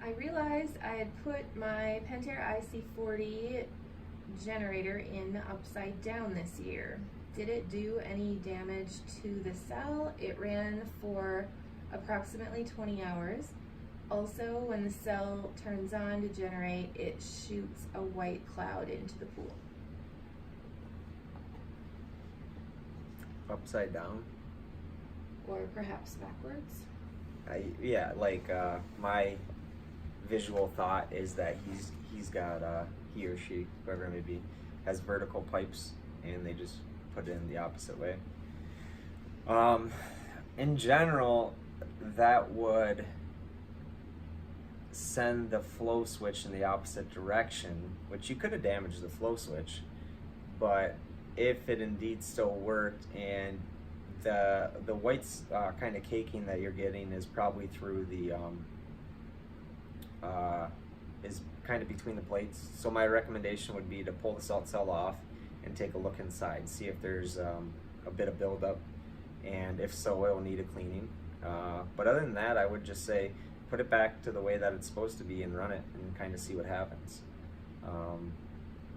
I realized I had put my Pentair ic40 generator in upside down this year. Did it do any damage to the cell? It ran for approximately 20 hours. Also, when the cell turns on to generate, it shoots a white cloud into the pool. Upside down? Or perhaps backwards. Yeah, like my visual thought is that he's got he or she, whoever it may be, has vertical pipes, and they just put it in the opposite way. In general, that would send the flow switch in the opposite direction, which you could have damaged the flow switch, but if it indeed still worked and the white kind of caking that you're getting is probably through the is kind of between the plates. So my recommendation would be to pull the salt cell off and take a look inside, see if there's a bit of buildup, and if so, it'll need a cleaning. But other than that, I would just say put it back to the way that it's supposed to be and run it and kind of see what happens.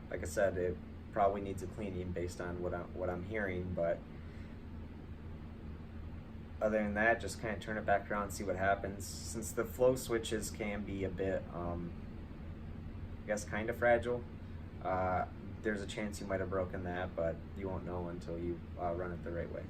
Like I said, it probably needs a cleaning based on what I'm hearing, but other than that, just kind of turn it back around and see what happens. Since the flow switches can be a bit, I guess, kind of fragile, there's a chance you might have broken that, but you won't know until you run it the right way.